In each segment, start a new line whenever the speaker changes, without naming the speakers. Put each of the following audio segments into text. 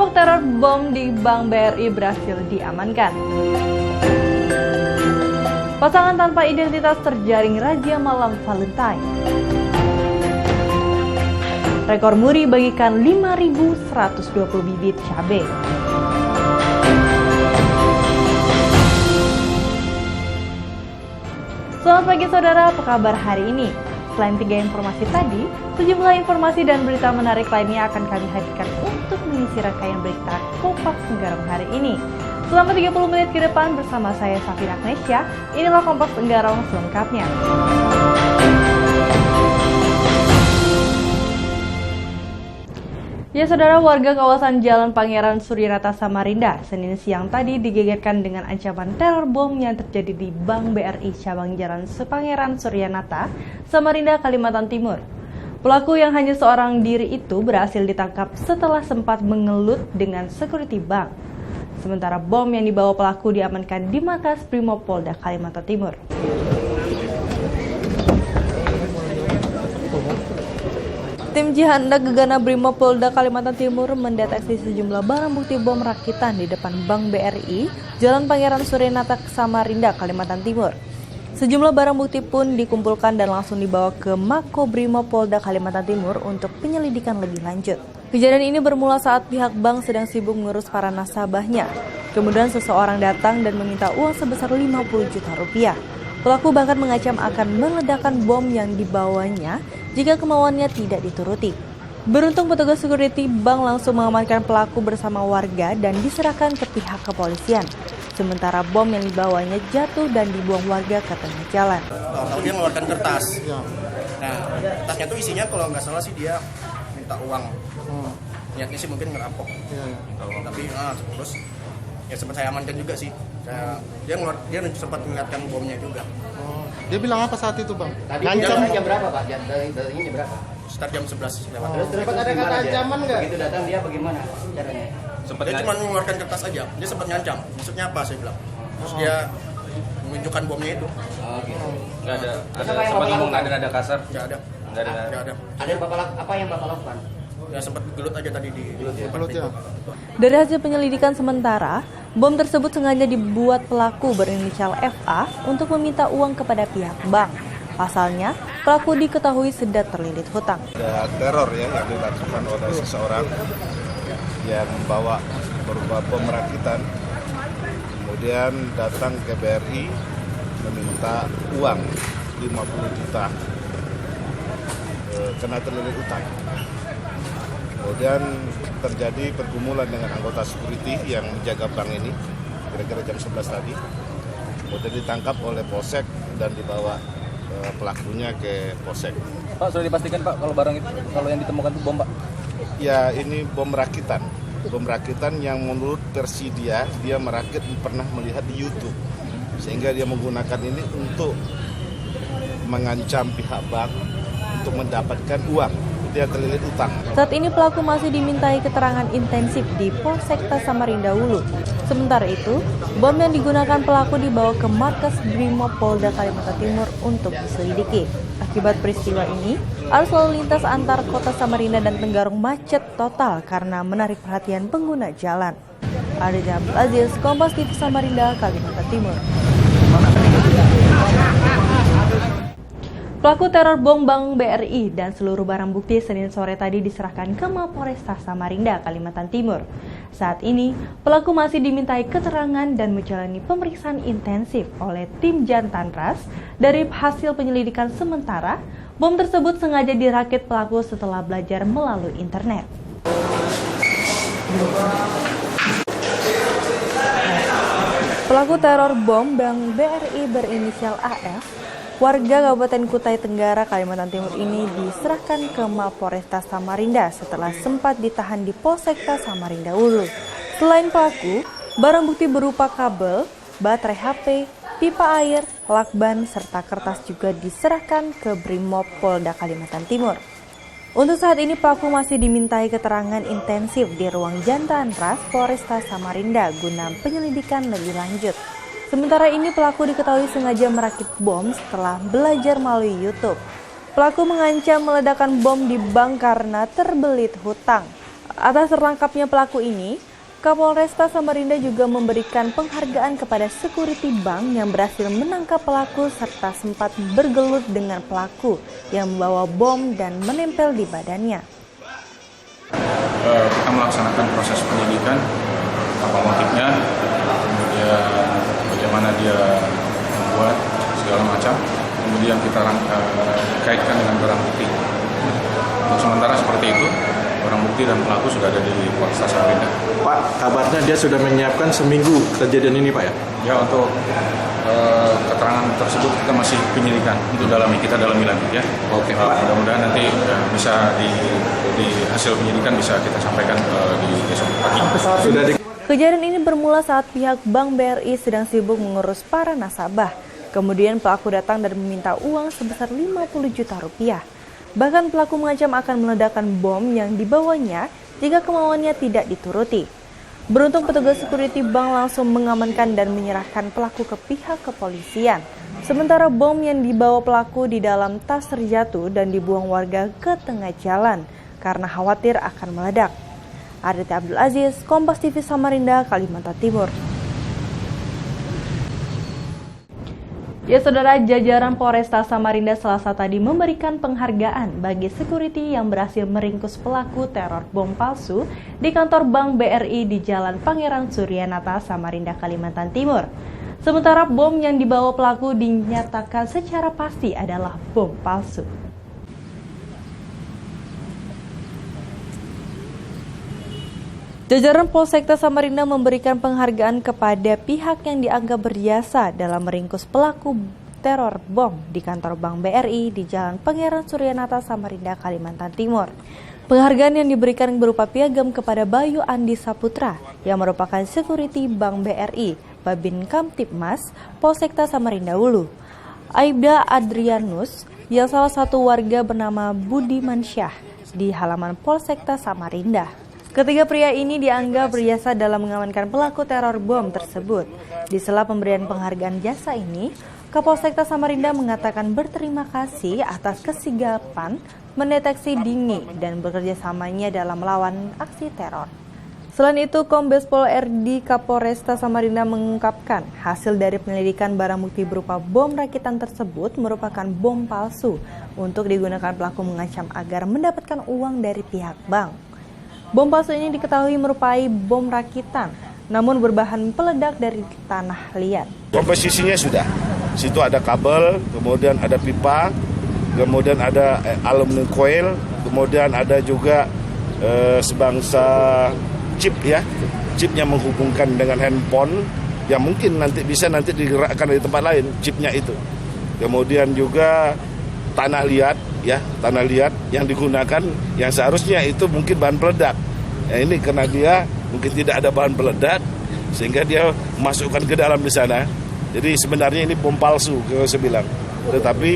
Pelaku teror bom di Bank BRI berhasil diamankan. Pasangan tanpa identitas terjaring razia malam Valentine. Rekor muri bagikan 5.120 bibit cabai. Selamat pagi saudara, apa kabar hari ini? Selain 3 informasi tadi, sejumlah informasi dan berita menarik lainnya akan kami hadirkan untuk mengisi rangkaian berita Kompas Tenggarong hari ini. Selama 30 menit ke depan bersama saya Safira Agnesia, inilah Kompas Tenggarong selengkapnya. Ya saudara, warga kawasan Jalan Pangeran Suryanata Samarinda Senin siang tadi digegerkan dengan ancaman teror bom yang terjadi di Bank BRI cabang Jalan Pangeran Suryanata, Samarinda, Kalimantan Timur. Pelaku yang hanya seorang diri itu berhasil ditangkap setelah sempat mengelut dengan security bank. Sementara bom yang dibawa pelaku diamankan di markas Brimopolda Kalimantan Timur. Tim Jihandak Gegana Brimopolda Kalimantan Timur mendeteksi sejumlah barang bukti bom rakitan di depan Bank BRI, Jalan Pangeran Suryanata, Samarinda, Kalimantan Timur. Sejumlah barang bukti pun dikumpulkan dan langsung dibawa ke Mako Brimopolda Kalimantan Timur untuk penyelidikan lebih lanjut. Kejadian ini bermula saat pihak bank sedang sibuk mengurus para nasabahnya. Kemudian seseorang datang dan meminta uang sebesar 50 juta rupiah. Pelaku bahkan mengacam akan meledakkan bom yang dibawanya jika kemauannya tidak dituruti. Beruntung petugas security bank langsung mengamankan pelaku bersama warga dan diserahkan ke pihak kepolisian. Sementara bom yang dibawanya jatuh dan dibuang warga ke tengah jalan.
Tahu dia mengeluarkan kertas. Nah, kertasnya tuh isinya kalau nggak salah sih dia minta uang. Niatnya sih mungkin ngerampok. Tapi terus ya sempat saya amankan juga sih. Dia sempat mengingatkan bomnya juga.
Dia bilang apa saat itu, Bang?
Tadi jam berapa, Pak? Ini berapa?
Sekitar jam 11 lewat.
Terus
Sempat ada kata ancaman nggak?
Begitu datang dia bagaimana caranya?
Dia cuma mengeluarkan kertas aja. Dia sempat ngancam. Maksudnya apa saya bilang? Terus dia menunjukkan bomnya itu.
Oh, gitu.
Nggak ada sempat ngomong nada kasar?
Nggak ada.
Ada apa yang Bapak lakukan?
Ya sempat gelut aja tadi di
Gelut ya.
Dari hasil penyelidikan sementara, bom tersebut sengaja dibuat pelaku berinisial FA untuk meminta uang kepada pihak bank. Pasalnya, pelaku diketahui sedang terlilit hutang.
Ada teror ya yang dilakukan oleh seseorang yang membawa berupa bom rakitan, kemudian datang ke BRI meminta uang 50 juta karena terlilit hutang. Kemudian terjadi pergumulan dengan anggota security yang menjaga bank ini, kira-kira jam 11 tadi. Kemudian ditangkap oleh Polsek dan dibawa pelakunya ke Polsek.
Pak, sudah dipastikan Pak kalau yang ditemukan itu bom Pak?
Ya, ini bom rakitan. Bom rakitan yang menurut versi dia merakit pernah melihat di YouTube. Sehingga dia menggunakan ini untuk mengancam pihak bank untuk mendapatkan uang. Dia terlilit utang.
Saat ini pelaku masih dimintai keterangan intensif di Polsekta Samarinda Hulu. Sementara itu, bom yang digunakan pelaku dibawa ke markas Brimopolda Kalimantan Timur untuk diselidiki. Akibat peristiwa ini, arus lalu lintas antar kota Samarinda dan Tenggarong macet total karena menarik perhatian pengguna jalan. Aditya Abdul Aziz, Kompas TV Samarinda, Kalimantan Timur. Pelaku teror bom Bank BRI dan seluruh barang bukti Senin sore tadi diserahkan ke Mapolresta Samarinda, Kalimantan Timur. Saat ini, pelaku masih dimintai keterangan dan menjalani pemeriksaan intensif oleh tim Jantanras. Dari hasil penyelidikan sementara, bom tersebut sengaja dirakit pelaku setelah belajar melalui internet. Pelaku teror bom Bank BRI berinisial AF, warga Kabupaten Kutai Tenggara, Kalimantan Timur ini diserahkan ke Mapolresta Samarinda setelah sempat ditahan di Polsekta Samarinda Hulu. Selain pelaku, barang bukti berupa kabel, baterai HP, pipa air, lakban, serta kertas juga diserahkan ke Brimopolda Kalimantan Timur. Untuk saat ini pelaku masih dimintai keterangan intensif di ruang Jantanras Polresta Samarinda guna penyelidikan lebih lanjut. Sementara ini pelaku diketahui sengaja merakit bom setelah belajar melalui YouTube. Pelaku mengancam meledakan bom di bank karena terbelit hutang. Atas tertangkapnya pelaku ini, Kapolresta Samarinda juga memberikan penghargaan kepada security bank yang berhasil menangkap pelaku serta sempat bergelut dengan pelaku yang membawa bom dan menempel di badannya.
Kita melaksanakan proses penyidikan, apa motifnya, kemudian bagaimana dia membuat segala macam, kemudian kita kaitkan dengan barang bukti. Untuk sementara seperti itu, barang bukti dan pelaku sudah ada di Polresta Samarinda.
Pak, kabarnya dia sudah menyiapkan seminggu kejadian ini, Pak ya?
Ya, untuk keterangan tersebut kita masih penyidikan untuk kita dalami lagi ya.
Oke, Pak.
Mudah-mudahan nanti bisa di hasil penyidikan bisa kita sampaikan di besok pagi.
Kejadian ini bermula saat pihak Bank BRI sedang sibuk mengurus para nasabah. Kemudian pelaku datang dan meminta uang sebesar 50 juta rupiah. Bahkan pelaku mengancam akan meledakkan bom yang dibawanya jika kemauannya tidak dituruti. Beruntung petugas security bank langsung mengamankan dan menyerahkan pelaku ke pihak kepolisian. Sementara bom yang dibawa pelaku di dalam tas terjatuh dan dibuang warga ke tengah jalan karena khawatir akan meledak. Aditya Abdul Aziz, Kompas TV Samarinda, Kalimantan Timur. Ya saudara, jajaran Polresta Samarinda Selasa tadi memberikan penghargaan bagi security yang berhasil meringkus pelaku teror bom palsu di kantor Bank BRI di Jalan Pangeran Suryanata, Samarinda, Kalimantan Timur. Sementara bom yang dibawa pelaku dinyatakan secara pasti adalah bom palsu. Jajaran Polsekta Samarinda memberikan penghargaan kepada pihak yang dianggap berjasa dalam meringkus pelaku teror bom di kantor Bank BRI di Jalan Pangeran Suryanata, Samarinda, Kalimantan Timur. Penghargaan yang diberikan berupa piagam kepada Bayu Andi Saputra yang merupakan security Bank BRI, Babin Kamtipmas, Polsekta Samarinda Hulu. Aibda Adrianus yang salah satu warga bernama Budi Mansyah di halaman Polsekta Samarinda. Ketiga pria ini dianggap berjasa dalam mengamankan pelaku teror bom tersebut. Di sela pemberian penghargaan jasa ini, Kapolsekta Samarinda mengatakan berterima kasih atas kesigapan mendeteksi dini dan bekerjasamanya dalam melawan aksi teror. Selain itu, Kombes Pol RD Kapolresta Samarinda mengungkapkan hasil dari penyelidikan barang bukti berupa bom rakitan tersebut merupakan bom palsu untuk digunakan pelaku mengancam agar mendapatkan uang dari pihak bank. Bom palsu ini diketahui merupai bom rakitan, namun berbahan peledak dari tanah liat.
Komposisinya sudah, situ ada kabel, kemudian ada pipa, kemudian ada aluminium coil, kemudian ada juga sebangsa chip ya, chip yang menghubungkan dengan handphone, yang mungkin nanti bisa digerakkan dari tempat lain, chipnya itu. Kemudian juga tanah liat ya, tanah liat yang digunakan yang seharusnya itu mungkin bahan peledak. Ya, ini karena dia mungkin tidak ada bahan peledak sehingga dia masukkan ke dalam di sana. Jadi sebenarnya ini bom palsu kalau saya bilang. Tetapi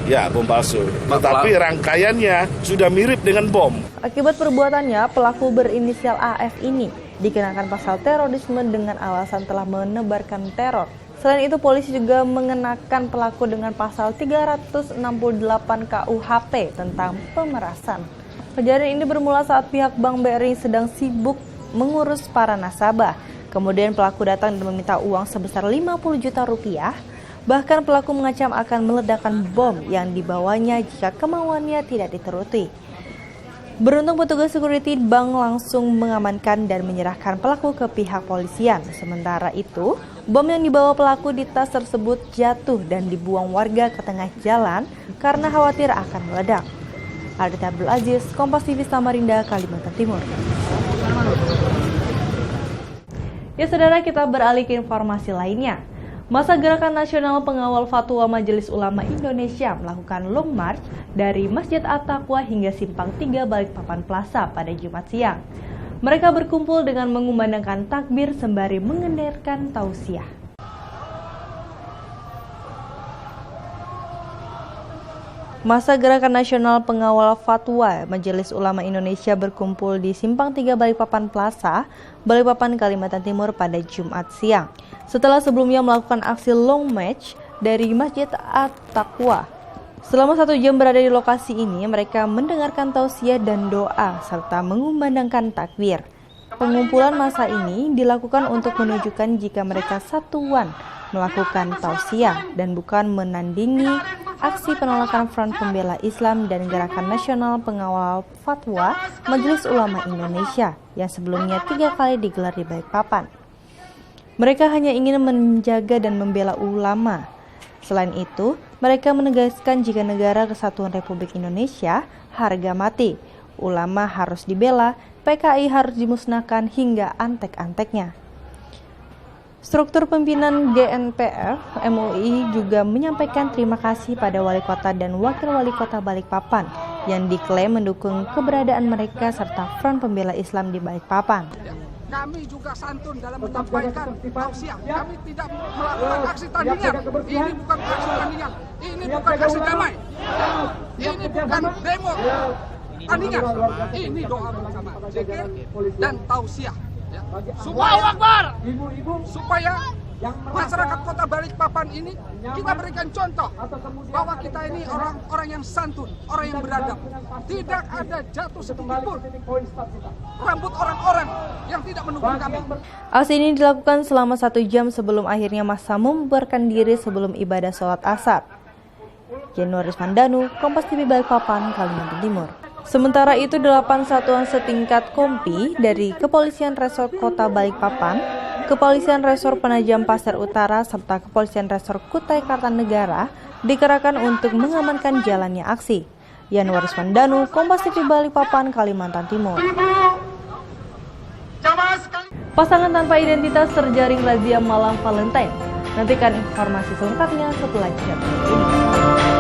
ya bom palsu. Tetapi rangkaiannya sudah mirip dengan bom.
Akibat perbuatannya, pelaku berinisial AF ini dikenakan pasal terorisme dengan alasan telah menebarkan teror. Selain itu, polisi juga mengenakan pelaku dengan pasal 368 KUHP tentang pemerasan. Kejadian ini bermula saat pihak Bank BRI sedang sibuk mengurus para nasabah. Kemudian pelaku datang dan meminta uang sebesar 50 juta rupiah. Bahkan pelaku mengancam akan meledakkan bom yang dibawanya jika kemauannya tidak dituruti. Beruntung petugas security bank langsung mengamankan dan menyerahkan pelaku ke pihak polisian. Sementara itu, bom yang dibawa pelaku di tas tersebut jatuh dan dibuang warga ke tengah jalan karena khawatir akan meledak. Aditya Abdul Aziz, Kompas TV Samarinda, Kalimantan Timur. Ya saudara, kita beralih ke informasi lainnya. Masa Gerakan Nasional Pengawal Fatwa Majelis Ulama Indonesia melakukan long march dari Masjid At-Taqwa hingga Simpang 3 Balikpapan Plaza pada Jumat siang. Mereka berkumpul dengan mengumandangkan takbir sembari mengendarkan tausiah. Masa Gerakan Nasional Pengawal Fatwa Majelis Ulama Indonesia berkumpul di Simpang 3 Balikpapan Plaza, Balikpapan, Kalimantan Timur pada Jumat siang. Setelah sebelumnya melakukan aksi long march dari Masjid At-Taqwa Selama 1 jam berada di lokasi ini, mereka mendengarkan tausiah dan doa serta mengumandangkan takbir. Pengumpulan massa ini dilakukan untuk menunjukkan jika mereka satuan melakukan tausiah dan bukan menandingi aksi penolakan Front Pembela Islam dan Gerakan Nasional Pengawal Fatwa Majelis Ulama Indonesia yang sebelumnya 3 kali digelar di Balikpapan. Mereka hanya ingin menjaga dan membela ulama. Selain itu, mereka menegaskan jika negara Kesatuan Republik Indonesia harga mati, ulama harus dibela, PKI harus dimusnahkan hingga antek-anteknya. Struktur pimpinan GNPF MUI juga menyampaikan terima kasih pada wali kota dan wakil wali kota Balikpapan yang diklaim mendukung keberadaan mereka serta Front Pembela Islam di Balikpapan.
Kami juga santun dalam menyampaikan tausiah. Kami tidak melakukan aksi tandingan. Ini bukan aksi tandingan. Ini bukan aksi damai. Ini bukan demo tandingan. Ini doa bersama, zikir dan tausiah. Ya. Supaya masyarakat kota Balikpapan ini kita berikan contoh bahwa kita ini orang yang santun, orang yang beradab. Tidak ada jatuh sedikit pun rambut orang-orang yang tidak mendukung kami.
Aksi ini dilakukan selama 1 jam sebelum akhirnya massa membubarkan diri sebelum ibadah sholat asar. Januaris Mandanu, Kompas TV Balikpapan, Kalimantan Timur. Sementara itu 8 satuan setingkat Kompi dari Kepolisian Resor Kota Balikpapan, Kepolisian Resor Penajam Pasir Utara, serta Kepolisian Resor Kutai Kartanegara dikerahkan untuk mengamankan jalannya aksi. Januaris Mandanu, Kompas TV Balikpapan, Kalimantan Timur. Pasangan tanpa identitas terjaring razia malam Valentine. Nantikan informasi selengkapnya setelah jeda ini.